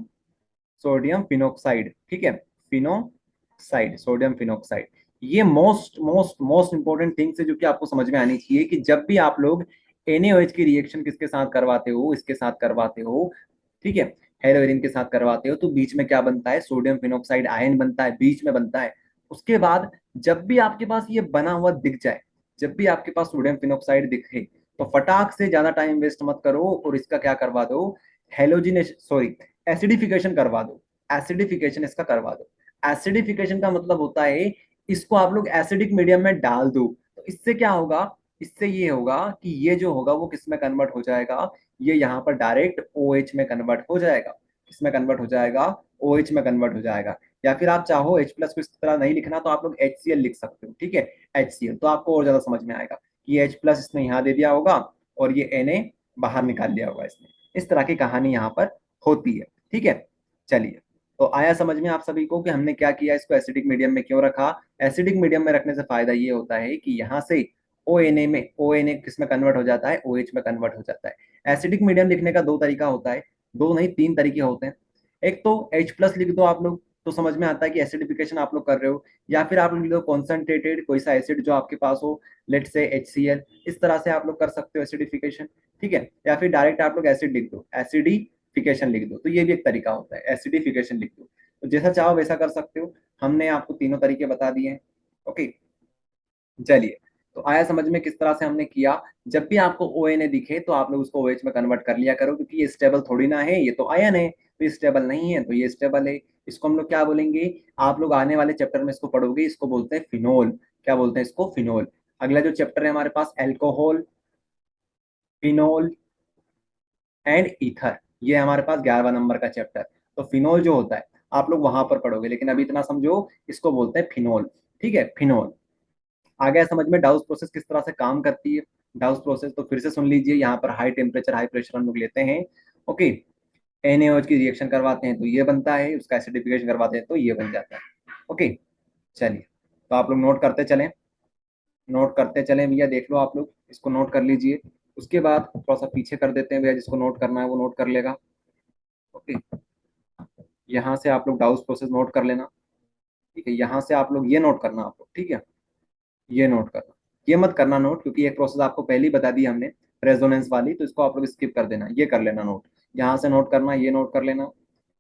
sodium phenoxide, ठीक है, फिनोक्साइड, सोडियम फिनोक्साइड। ये most most most important things है जो कि आपको समझ में आनी चाहिए कि जब भी आप लोग NaOH की रिएक्शन किसके साथ करवाते हो, इसके साथ करवाते हो, ठीक है, हेलोइरिन के साथ करवाते हो, तो बीच में क्या बनता है, सोडियम फिनोक्साइड आयन बनता है, बीच में बनता है। उसके बाद जब भी आपके पास ये बना हुआ दिख जाए, जब भी आपके पास सोडियम फिनोक्साइड दिखे, तो फटाक से ज्यादा टाइम वेस्ट मत करो और इसका क्या करवा दो, हेलोजिनेशन, सॉरी, एसिडिफिकेशन करवा दो। एसिडिफिकेशन इसका करवा दो। एसिडिफिकेशन का मतलब होता है इसको आप लोग एसिडिक मीडियम में डाल दो। तो इससे क्या होगा, इससे ये होगा कि ये जो होगा वो किस में कन्वर्ट हो जाएगा, ये यहाँ पर डायरेक्ट OH में कन्वर्ट हो जाएगा। किसमें कन्वर्ट हो जाएगा, OH में कन्वर्ट हो जाएगा। या फिर आप चाहो H प्लस को इस तरह नहीं लिखना तो आप लोग HCl लिख सकते हो, ठीक है, HCl, तो आपको और ज्यादा समझ में आएगा कि H प्लस इसने यहाँ दे दिया होगा और ये Na बाहर निकाल लिया होगा इसने। इस तरह की कहानी यहाँ पर होती है, ठीक है। चलिए, तो आया समझ में आप सभी को कि हमने क्या किया, इसको एसिडिक मीडियम में क्यों रखा। एसिडिक मीडियम में रखने से फायदा ये होता है कि यहाँ से ONA में, ONA किस में कन्वर्ट हो जाता है, OH में कन्वर्ट हो जाता है। एसिडिक मीडियम लिखने का दो तरीका होता है, दो नहीं तीन तरीके होते हैं। एक तो H प्लस लिख दो आप लोग, तो समझ में आता है कि एसिडिफिकेशन आप लोग कर रहे हो। या फिर आप लोग लिख दो कॉन्सेंट्रेटेड कोई सा एसिड जो आपके पास हो, लेट से HCl, इस तरह से आप लोग कर सकते हो एसिडिफिकेशन, ठीक है। या फिर डायरेक्ट आप लोग एसिड लिख दो, एसिडिफिकेशन लिख दो, तो ये भी एक तरीका होता है, एसिडिफिकेशन लिख दो। तो जैसा चाहो वैसा कर सकते हो, हमने आपको तीनों तरीके बता दिए हैं, ओके। चलिए, तो आया समझ में किस तरह से हमने किया। जब भी आपको ONA दिखे तो आप लोग उसको OH में कन्वर्ट कर लिया करो, क्योंकि ये स्टेबल थोड़ी ना है, ये तो आयन है, तो ये स्टेबल नहीं है, तो ये स्टेबल है। इसको हम लोग क्या बोलेंगे, आप लोग आने वाले चैप्टर में इसको पढ़ोगे, इसको बोलते हैं फिनोल। क्या बोलते हैं इसको, फिनोल। अगला जो चैप्टर है हमारे पास एल्कोहल, फिनोल एंड ईथर, ये हमारे पास 11वां नंबर का चैप्टर। तो फिनोल जो होता है आप लोग वहां पर पढ़ोगे, लेकिन अभी इतना समझो, इसको बोलते हैं फिनोल, ठीक है, फिनोल। आ गया समझ में डाउस प्रोसेस किस तरह से काम करती है। डाउस प्रोसेस तो फिर से सुन लीजिए, यहाँ पर हाई टेम्परेचर हाई प्रेशर हम लोग लेते हैं, ओके। NaOH की रिएक्शन करवाते हैं तो ये बनता है, उसका एसिडिफिकेशन करवाते हैं तो ये बन जाता है, ओके। चलिए, तो आप लोग नोट करते चलें, नोट करते चलें भैया, देख लो आप लोग, इसको नोट कर लीजिए। उसके बाद थोड़ा सा पीछे कर देते हैं भैया, जिसको नोट करना है वो नोट कर लेगा, ओके। यहाँ से आप लोग डाउस प्रोसेस नोट कर लेना, ठीक है। यहाँ से आप लोग ये नोट करना आप लोग, ठीक है, ये नोट करना। ये मत करना नोट, क्योंकि एक प्रोसेस आपको पहले ही बता दी हमने, रेजोनेंस वाली, तो इसको आप लोग स्किप कर देना, ये कर लेना नोट। यहाँ से नोट करना, ये नोट कर लेना,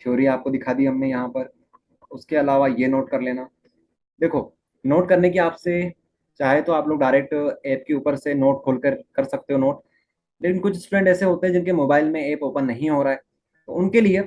थ्योरी आपको दिखा दी हमने यहाँ पर। उसके अलावा ये नोट कर लेना। देखो, नोट करने की आपसे चाहे तो आप लोग डायरेक्ट ऐप के ऊपर से नोट खोल कर सकते हो नोट, लेकिन कुछ स्टूडेंट ऐसे होते हैं जिनके मोबाइल में ऐप ओपन नहीं हो रहा है, तो उनके लिए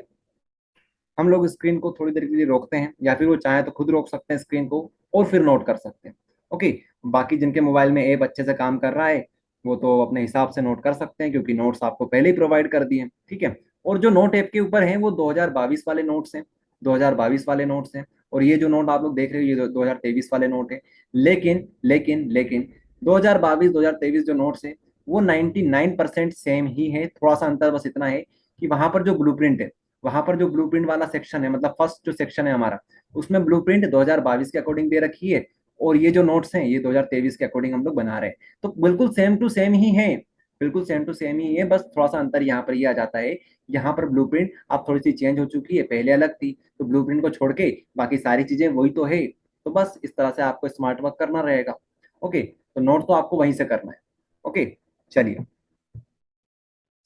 हम लोग स्क्रीन को थोड़ी देर के लिए रोकते हैं, या फिर वो चाहे तो खुद रोक सकते हैं स्क्रीन को और फिर नोट कर सकते हैं। ओके। बाकी जिनके मोबाइल में ऐप अच्छे से काम कर रहा है वो तो अपने हिसाब से नोट कर सकते हैं, क्योंकि नोट्स आपको पहले ही प्रोवाइड कर दिए हैं। ठीक है। और जो नोट ऐप के ऊपर हैं वो 2022 वाले नोट्स हैं, 2022 वाले नोट्स हैं। और ये जो नोट आप लोग देख रहे हो ये 2023 वाले नोट है। लेकिन लेकिन लेकिन 2022 2023 जो नोट्स है वो 99% सेम ही है। थोड़ा सा अंतर बस इतना है कि वहां पर जो ब्लूप्रिंट है, वहां पर जो ब्लूप्रिंट वाला सेक्शन है, मतलब फर्स्ट जो सेक्शन है हमारा, उसमें ब्लूप्रिंट 2022 के अकॉर्डिंग दे रखी है। और ये जो नोट्स हैं ये 2023 के अकॉर्डिंग हम लोग बना रहे हैं। तो बिल्कुल सेम टू सेम ही है, बिल्कुल सेम टू सेम ही है। बस थोड़ा सा अंतर यहाँ पर ये आ जाता है, यहाँ पर ब्लूप्रिंट अब थोड़ी सी चेंज हो चुकी है, पहले अलग थी। तो ब्लूप्रिंट को छोड़ के बाकी सारी चीजें वही तो है। तो बस इस तरह से आपको स्मार्ट वर्क करना रहेगा। ओके। तो नोट तो आपको वहीं से करना है। ओके। चलिए,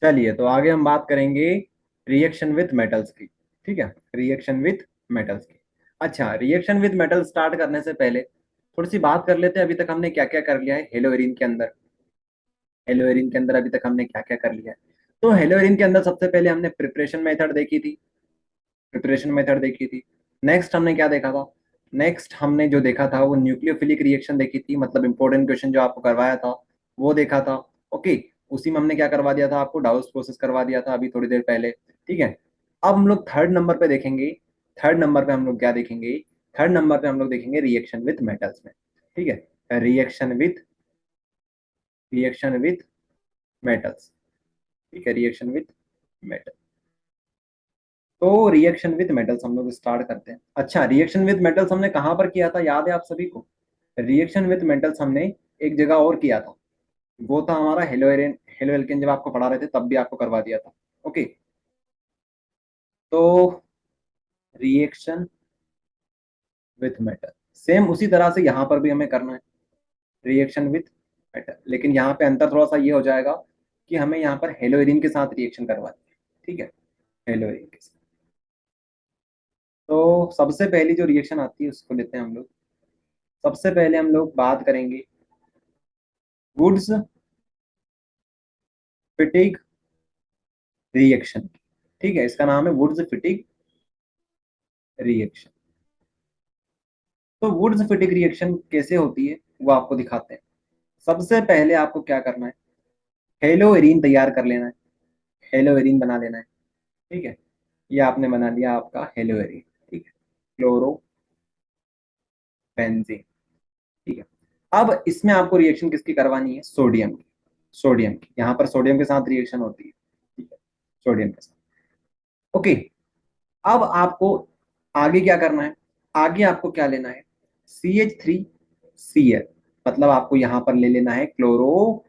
चलिए तो आगे हम बात करेंगे रिएक्शन विथ मेटल्स की। ठीक है, रिएक्शन विथ मेटल्स की। अच्छा, रिएक्शन विथ मेटल स्टार्ट करने से पहले थोड़ी सी बात कर लेते हैं अभी तक हमने क्या क्या कर लिया है हेलोइरिन के अंदर। हेलोइरिन के अंदर अभी तक हमने क्या क्या कर लिया है। तो हेलोइरिन के अंदर सबसे पहले हमने प्रिपरेशन मेथड देखी थी, प्रिपरेशन मेथड देखी थी। नेक्स्ट हमने क्या देखा था, नेक्स्ट हमने जो देखा था वो न्यूक्लियोफिलिक रिएक्शन देखी थी, मतलब इंपॉर्टेंट क्वेश्चन जो आपको करवाया था वो देखा था। ओके। उसी में हमने क्या करवा दिया था आपको, डाउस प्रोसेस करवा दिया था अभी थोड़ी देर पहले। ठीक है। अब हम लोग थर्ड नंबर पे देखेंगे, थर्ड नंबर पे हम लोग क्या देखेंगे, थर्ड नंबर पे हम लोग देखेंगे रिएक्शन विथ मेटल्स में। ठीक है, रिएक्शन विथ मेटल्स। ठीक है, रिएक्शन विथ मेटल। तो रिएक्शन विथ मेटल्स हम लोग स्टार्ट करते हैं। अच्छा, रिएक्शन विथ मेटल्स हमने कहाँ पर किया था, याद है आप सभी को? रिएक्शन विथ मेटल्स हमने एक जगह और किया था, वो था हमारा हेलोएरिन, हेलो एल्केन, जब आपको पढ़ा रहे थे तब भी आपको करवा दिया था। ओके। तो रिएक्शन विथ मेटल सेम उसी तरह से यहाँ पर भी हमें करना है, रिएक्शन विथ मेटल। लेकिन यहाँ पे अंतर थोड़ा सा ये हो जाएगा कि हमें यहाँ पर हेलोएरिन के साथ रिएक्शन करवानी है। ठीक है, हेलोएरिन के साथ। तो सबसे पहली जो रिएक्शन आती है उसको लेते हैं हम लोग। सबसे पहले हम लोग बात करेंगे वुड्स फिटिग रिएक्शन की। ठीक है, इसका नाम है वुड्स फिटिग रिएक्शन। तो वुड्स फिटिग रिएक्शन कैसे होती है वो आपको दिखाते हैं। सबसे पहले आपको क्या करना है, हेलोएरिन तैयार कर लेना है, हेलोएरिन बना लेना है। ठीक है, ये आपने बना लिया आपका हेलोएरिन। ठीक है, क्लोरो बेंजीन। ठीक है। अब इसमें आपको रिएक्शन किसकी करवानी है, सोडियम की, सोडियम की। यहाँ पर सोडियम के साथ रिएक्शन होती है। ठीक है, सोडियम के साथ। ओके। अब आपको आगे क्या करना है, आगे आपको क्या लेना है, CH3Cl, मतलब आपको यहां पर ले लेना है क्लोरो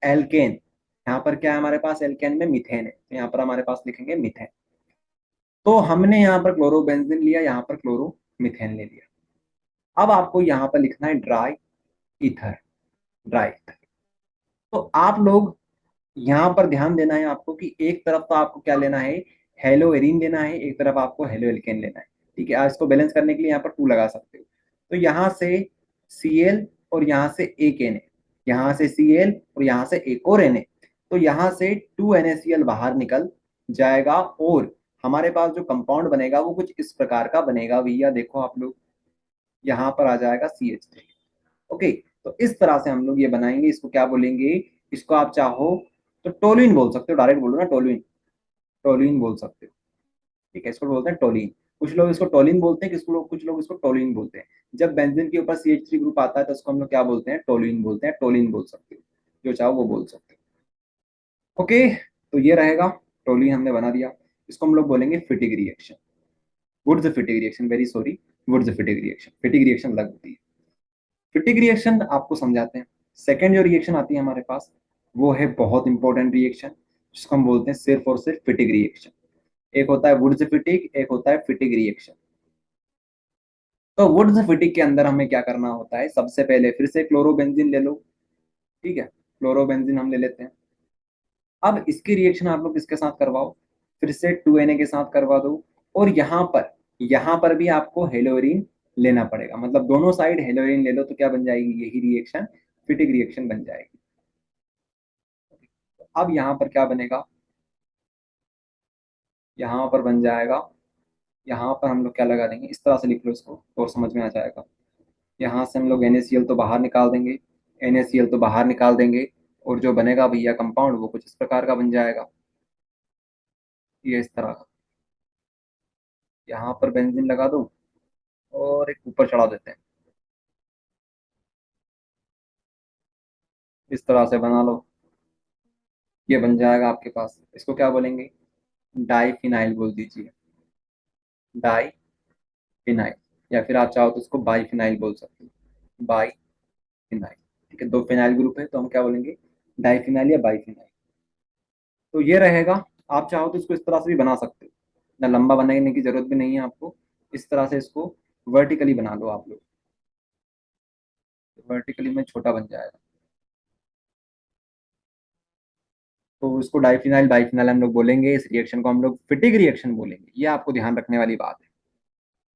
एल्केन। यहाँ पर क्या है हमारे पास, एल्केन में मीथेन है, तो यहाँ पर हमारे पास लिखेंगे मीथेन। तो हमने यहाँ पर क्लोरोबेंजीन लिया, यहाँ पर क्लोरो मीथेन ले लिया। अब आपको यहाँ पर लिखना है ड्राई ईथर, ड्राई ईथर। तो आप लोग यहाँ पर ध्यान देना है आपको कि एक तरफ तो आपको क्या लेना है, हेलो एरीन लेना है, एक तरफ आपको हेलो एल्केन लेना है। ठीक है, आज इसको बैलेंस करने के लिए यहाँ पर 2 लगा सकते हो। तो यहाँ से Cl और यहाँ से एक Na, यहाँ से Cl और यहाँ से एक और Na। तो यहाँ से 2NaCl बाहर निकल जाएगा और हमारे पास जो कंपाउंड बनेगा वो कुछ इस प्रकार का बनेगा भैया, देखो आप लोग, यहाँ पर आ जाएगा CH3। ओके। तो इस तरह से हम लोग ये बनाएंगे, इसको क्या बोलेंगे, इसको आप चाहो तो टोलुइन बोल सकते हो, डायरेक्ट बोलो ना टोलुइन, टोलुइन बोल सकते हो। ठीक है, इसको बोलते हैं टोलिन। कुछ लोग इसको टोलिन बोलते हैं, कुछ लोग इसको टोलिन बोलते हैं। जब बेंजीन के ऊपर CH3 ग्रुप आता है तो उसको हम लोग क्या बोलते हैं, टोलिन बोलते हैं, टोलिन बोल सकते हो, जो चाहो वो बोल सकते हो। ओके। तो ये रहेगा, टोलिन हमने बना दिया। इसको हम लोग बोलेंगे Fittig reaction, Wurtz Fittig reaction, very sorry, Wurtz Fittig reaction. Fittig reaction अलग होती है। फिटिग रिएक्शन आपको समझाते हैं। सेकेंड जो रिएक्शन आती है हमारे पास वो है बहुत इंपॉर्टेंट रिएक्शन, जिसको हम बोलते हैं सिर्फ और सिर्फ फिटिग रिएक्शन। एक होता है वुड्स फिटिग, एक होता है फिटिग रिएक्शन। तो वुड्स फिटिग के अंदर हमें क्या करना होता है, सबसे पहले फिर से क्लोरोबेंजीन ले लो। ठीक है, क्लोरोबेंजीन हम ले लेते हैं। अब इसकी रिएक्शन आप लोग किसके साथ करवाओ, फिर से 2Na के साथ करवा दो। और यहाँ पर भी आपको हेलोरीन लेना पड़ेगा, मतलब दोनों साइड हेलोरीन ले लो तो क्या बन जाएगी, यही रिएक्शन फिटिग रिएक्शन बन जाएगी। अब यहाँ पर क्या बनेगा, यहाँ पर बन जाएगा यहाँ पर हम लोग क्या लगा देंगे, इस तरह से लिख लो इसको और समझ में आ जाएगा। यहाँ से हम लोग NaCl तो बाहर निकाल देंगे, NaCl तो बाहर निकाल देंगे, और जो बनेगा भैया कंपाउंड वो कुछ इस प्रकार का बन जाएगा, ये इस तरह का। यहाँ पर बेंजीन लगा दो और एक ऊपर चढ़ा देते हैं, इस तरह से बना लो, ये बन जाएगा आपके पास। इसको क्या बोलेंगे, डाइफिनाइल बोल दीजिए, डाइफिनाइल, या फिर आप चाहो तो इसको बाईफिनाइल बोल सकते हो, बाईफिनाइल। ठीक है, दो फिनाइल ग्रुप है तो हम क्या बोलेंगे, डाइफिनाइल या बाईफिनाइल। तो ये रहेगा। आप चाहो तो इसको इस तरह से भी बना सकते हो, ना लंबा बनाने की जरूरत भी नहीं है आपको, इस तरह से इसको वर्टिकली बना लो आप लोग, वर्टिकली में छोटा बन जाएगा। तो इसको डाइफिनाइल बाइफिनाइल हम लोग बोलेंगे, इस रिएक्शन को हम लोग फिटिक रिएक्शन बोलेंगे, ये आपको ध्यान रखने वाली बात है।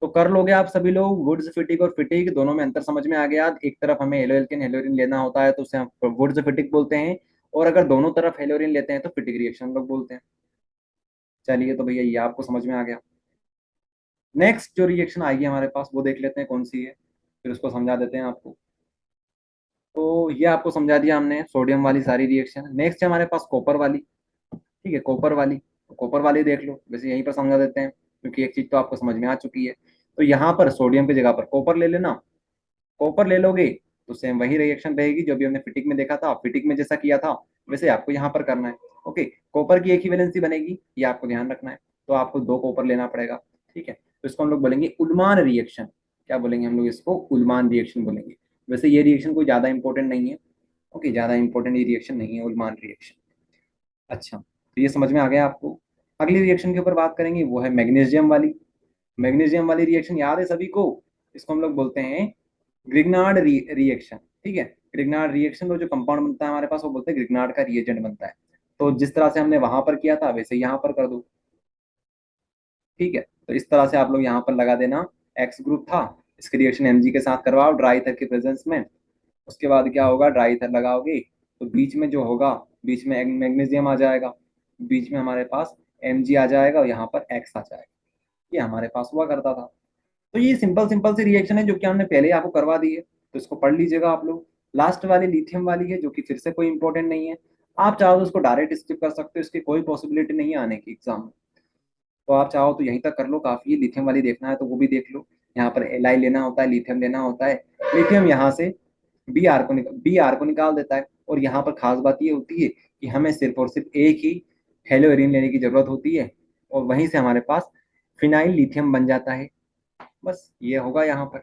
तो कर लोगे आप सभी लोग, वुड्स फिटिक और फिटिक दोनों में अंतर समझ में आ गया। एक तरफ हमें हेलोएल्केन हेलोरिन लेना होता है तो उसे हम वुड्स फिटिक बोलते हैं, और अगर दोनों तरफ हेलोरिन लेते हैं तो फिटिक रिएक्शन हम लोग बोलते हैं। चलिए, तो भैया ये आपको समझ में आ गया। नेक्स्ट जो रिएक्शन आएगी हमारे पास वो देख लेते हैं कौन सी है, फिर उसको समझा देते हैं आपको। तो ये आपको समझा दिया हमने सोडियम वाली सारी रिएक्शन। नेक्स्ट है हमारे पास कॉपर वाली। ठीक है, कॉपर वाली, तो कॉपर वाली देख लो, वैसे यहीं पर समझा देते हैं क्योंकि एक चीज तो आपको समझ में आ चुकी है। तो यहाँ पर सोडियम की जगह पर कॉपर ले लेना, कॉपर ले लोगे तो सेम वही रिएक्शन रहेगी जो भी हमने फिटिक में देखा था, फिटिक में जैसा किया था वैसे आपको यहाँ पर करना है। ओके, कॉपर की एक ही वैलेंसी बनेगी, ये आपको ध्यान रखना है, तो आपको दो कॉपर लेना पड़ेगा। ठीक है, तो इसको हम लोग बोलेंगे उल्मान रिएक्शन। क्या बोलेंगे हम लोग इसको, उल्मान रिएक्शन बोलेंगे। वैसे ये रिएक्शन कोई ज्यादा इंपॉर्टेंट नहीं है। ओके, ज्यादा इंपॉर्टेंट ये रिएक्शन नहीं है उल्मान रिएक्शन। अच्छा, तो ये समझ में आ गया आपको। अगली रिएक्शन के ऊपर बात करेंगे, वो है मैग्नीशियम वाली। मैग्नीशियम वाली रिएक्शन याद है सभी को, इसको हम लोग बोलते हैं ग्रिग्नार्ड रिएक्शन। ठीक है, ग्रिग्नार्ड रिएक्शन तो जो कंपाउंड बनता है हमारे पास वो बोलते हैं ग्रिग्नार्ड का रिएजेंट बनता है। तो जिस तरह से हमने वहां पर किया था वैसे यहाँ पर कर दो। ठीक है, तो इस तरह से आप लोग यहाँ पर लगा देना, एक्स ग्रुप था, इसकी रिएक्शन Mg के साथ करवाओ ड्राई ईथर के प्रेजेंस में। उसके बाद क्या होगा, ड्राई ईथर लगाओगे तो बीच में जो होगा, बीच में मैग्नीशियम आ जाएगा, बीच में हमारे पास Mg आ जाएगा और यहाँ पर X आ जाएगा। ये हमारे पास हुआ करता था। तो ये सिंपल सिंपल सी रिएक्शन है जो कि हमने पहले ही आपको करवा दी है, तो इसको पढ़ लीजिएगा आप लोग। लास्ट वाली लिथियम वाली है जो कि फिर से कोई इंपॉर्टेंट नहीं है, आप चाहो तो उसको डायरेक्ट स्किप कर सकते हो, इसकी कोई पॉसिबिलिटी नहीं है आने की एग्जाम में। तो आप चाहो तो यहीं तक कर लो, काफी है। लिथियम वाली देखना है तो वो भी देख लो, यहाँ पर Li लेना होता है, लिथियम लेना होता है। लिथियम यहाँ से बी आर को निकाल देता है, और यहाँ पर खास बात ये होती है कि हमें सिर्फ और सिर्फ एक ही हेलोरिन लेने की जरूरत होती है, और वहीं से हमारे पास फिनाइल लिथियम बन जाता है। बस ये होगा यहाँ पर।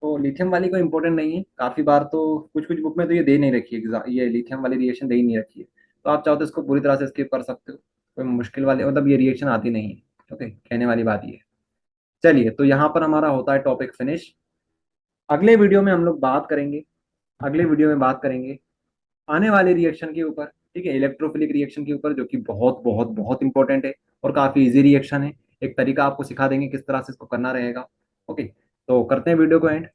तो लिथियम वाली कोई इंपॉर्टेंट नहीं है, काफी बार तो कुछ कुछ बुक में तो ये दे नहीं रखी है ये लिथियम वाली रिएक्शन दे ही नहीं रखी है, तो आप चाहो तो इसको पूरी तरह से स्किप कर सकते हो, कोई मुश्किल वाली मतलब ये रिएक्शन आती नहीं है। ओके, कहने वाली बात ये है। चलिए, तो यहाँ पर हमारा होता है टॉपिक फिनिश। अगले वीडियो में हम लोग बात करेंगे, अगले वीडियो में बात करेंगे आने वाले रिएक्शन के ऊपर। ठीक है, इलेक्ट्रोफिलिक रिएक्शन के ऊपर, जो कि बहुत बहुत बहुत इंपॉर्टेंट है और काफी इजी रिएक्शन है। एक तरीका आपको सिखा देंगे किस तरह से इसको करना रहेगा। ओके, तो करते हैं वीडियो को एंड।